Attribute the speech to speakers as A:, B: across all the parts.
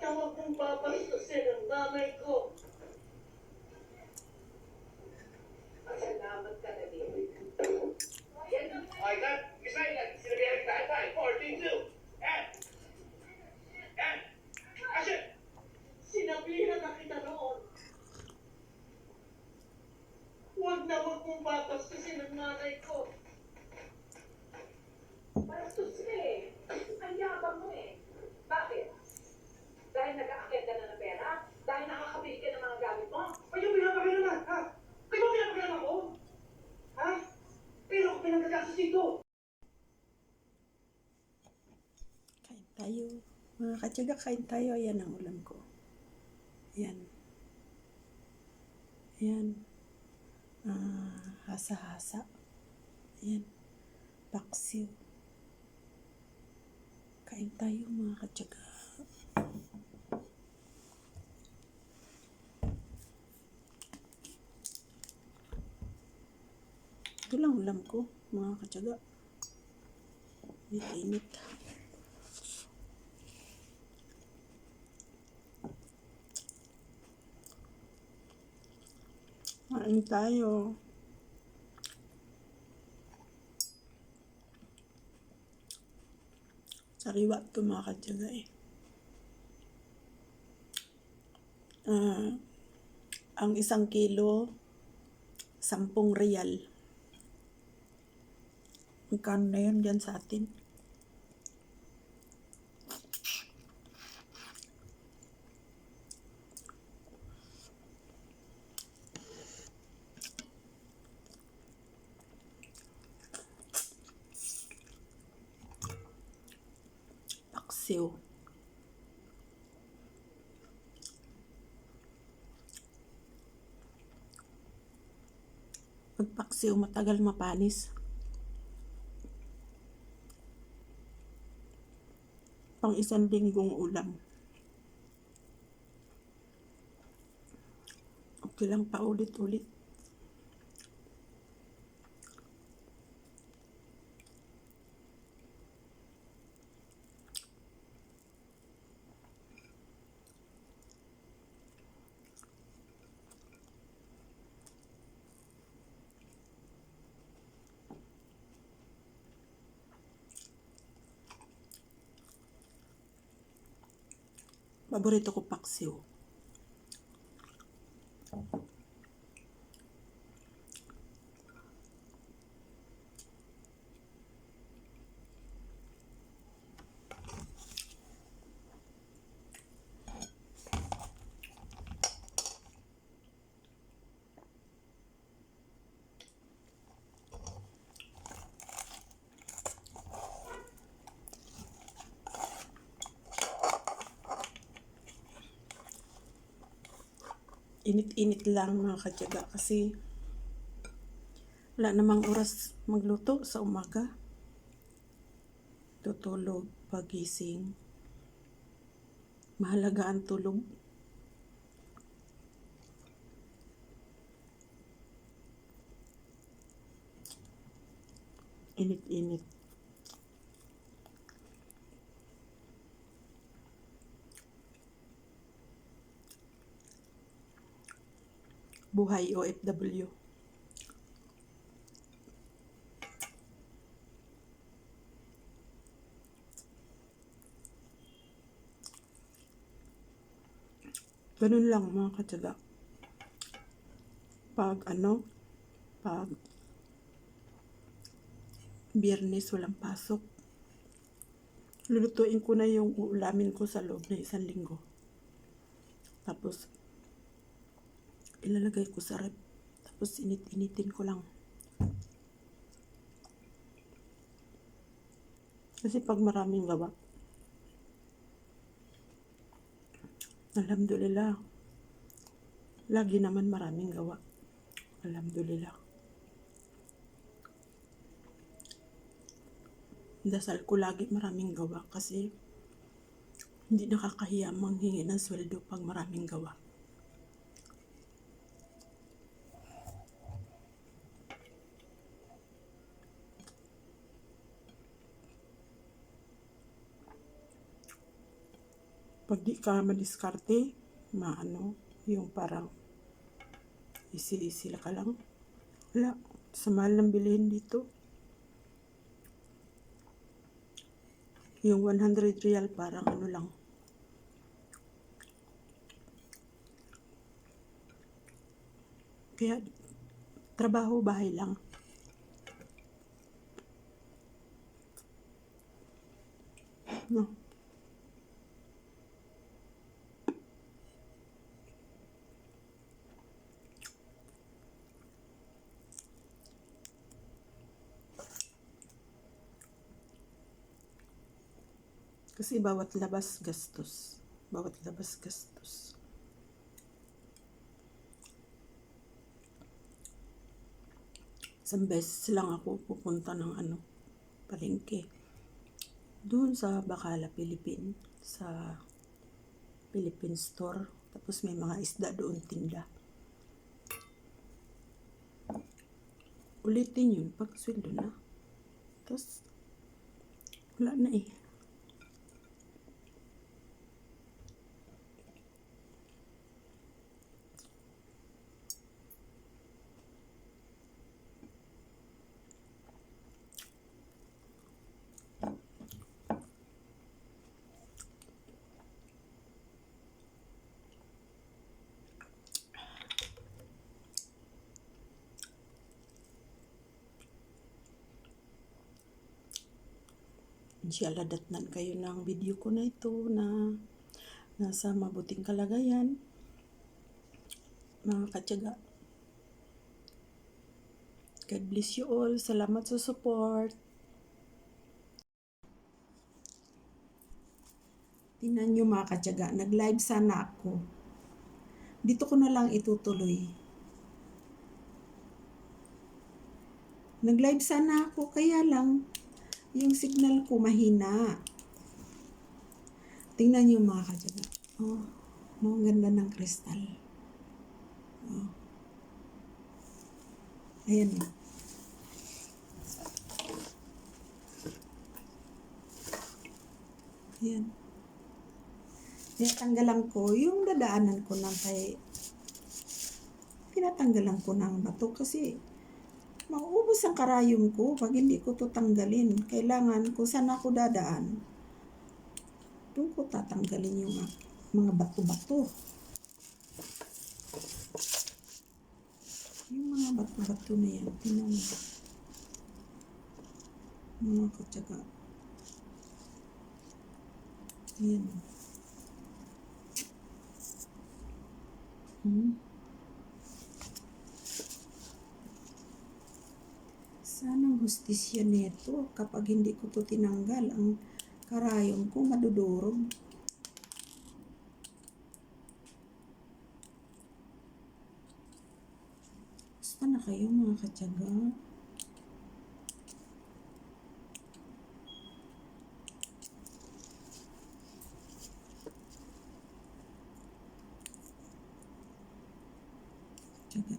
A: naman kung papastusin ang nanay ko. Salamat ka na din. Okay, Miss Aylan, sinabihan kita, high 42. And, action! Sinabihan na kita noon. Huwag naman kung papastusin ang nanay ko. Bastos ka eh. Ang yabang mo eh. Bakit? Dahil nag-aakit ka na ng pera? Dahil nakakabili ka ng mga gamit mo? Ay, yung pinapakilaman, ha? Ay, yung pinapakilaman ko? Ha? Pero ako pinagkakasos dito.
B: Kain tayo. Mga katyaga, kain tayo. Ayan ang ulam ko. Ayan. Ayan. Hasa-hasa. Ayan. Paksiw. Kain tayo mga katyaga. Ito lang ulam ko mga katyaga. Init-init. Kain tayo. Sariwa ito mga katyaga eh. Ang 1 kilo, 10 real. Magkano na yun dyan sa atin? Paksiw. Pagpaksiw, matagal mapanis. Pang 1 linggong ulam. Okay lang pa ulit-ulit. Paborito ko paksiw. Init-init lang mga katyaga kasi wala namang oras magluto sa umaga. Tutulog, pagising. Mahalaga ang tulog. Init-init. Buhay OFW. Ganun lang mga katyaga. Pag Biyernes walang pasok, lulutuin ko na yung uulamin ko sa loob ng 1 linggo. Tapos ilalagay ko sa rep. Tapos init-initin ko lang. Kasi pag maraming gawa, alhamdulillah, lagi naman maraming gawa. Alhamdulillah. Dasal ko lagi maraming gawa kasi hindi nakakahiya manghingi ng sweldo pag maraming gawa. Pag di ka madiskarte, maano, yung parang isi-isi ka lang. Wala, sa mahal ng bilihin dito. Yung 100 real parang ano lang. Kaya trabaho bahay lang. No. Kasi bawat labas gastos. Bawat labas gastos. Isang beses lang ako pupunta ng palengke. Doon sa Bacala, Philippine. Sa Philippine store. Tapos may mga isda doon tinda. Ulitin yun pag sweldo na. Tapos wala na eh. Inshallah datnan kayo ng video ko na ito na nasa mabuting kalagayan, mga katyaga. God bless you all. Salamat sa support. Tingnan nyo mga katyaga, nag-live sana ako. Dito ko na lang itutuloy. Nag-live sana ako, kaya lang yung signal ko mahina. Tingnan nyo mga katyaga. Oh, ang ganda ng kristal. Oh. Ayan o. Ayan. Tinatanggalan ko yung dadaanan ko ng tinatanggalan ko ng bato kasi mauubos ang karayom ko pag hindi ko to tanggalin. Kailangan kung saan ako dadaan, doon ko tatanggalin yung mga bato-bato. Yung mga bato-bato na yan, tingnan mo. Mga katyaga. Ayan. Sanang hustisya nito kapag hindi ko to tinanggal, ang karayom ko madudurog. Basta na kayo mga katyaga.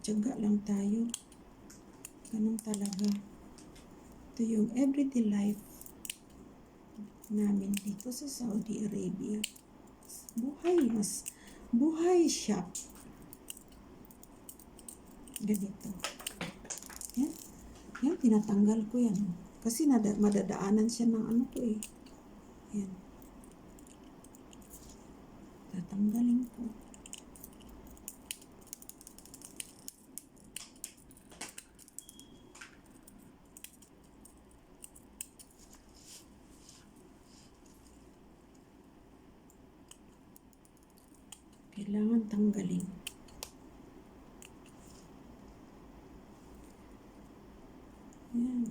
B: Tiyaga lang tayo. Ganun talaga. Ito yung everyday life namin dito sa Saudi Arabia. Buhay shop. Ganito. Yan. Yan, tinatanggal ko yan. Kasi madadaanan siya ng ano ko eh. Yan. Tatanggalin ko. Kailangan tanggalin. Yan.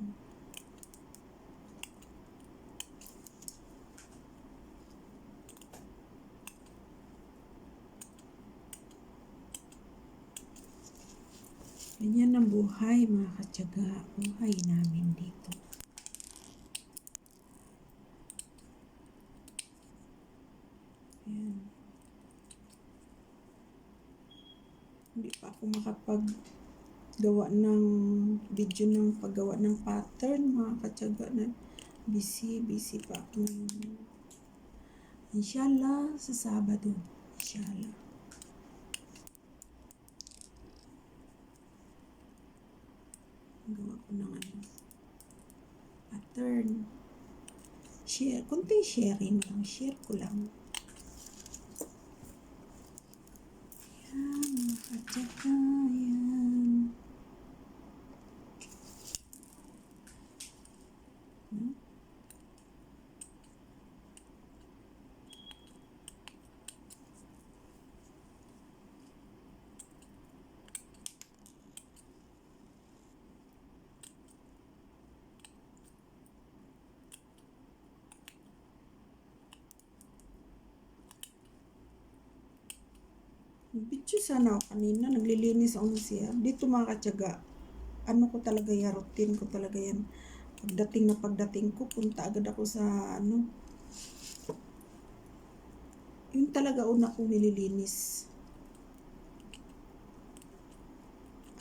B: Ganyan ang buhay mga katyaga. Buhay namin dito. Yan. Hindi pa ako makapaggawa ng video ng paggawa ng pattern mga katyaga na busy pa ako. Inshallah, sa Sabado. Inshallah. Gawa ko ng ano, pattern. Share, kunting sharing lang. Share ko lang. Yan, mga katsaka, yan. Hmm? Video sana ako kanina, naglilinis ako ng CR. Dito mga katsaga, ano ko talaga yan, routine ko talaga yan. Pagdating ko, punta agad ako sa ano. Yun talaga una kong nililinis.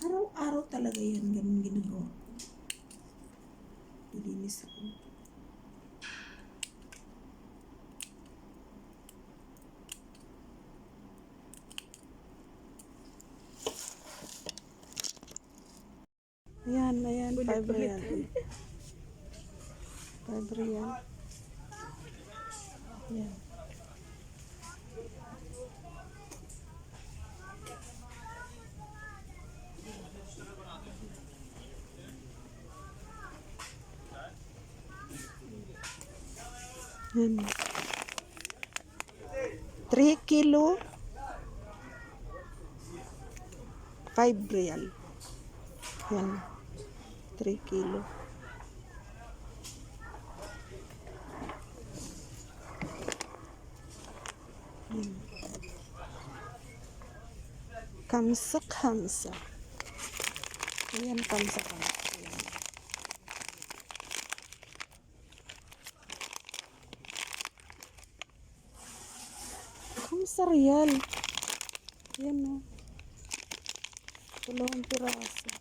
B: Araw-araw talaga yan, ganun ginagawa ko. Nililinis ako. Ayan, ayan, 5 real. 5 real. Ayan. Ayan. 3 kilo. 5 real. Ayan. 3 kilo. Kamsa. Ayan, kamsa. Ayan. Kamsa real. Ayan o. 10 piraso.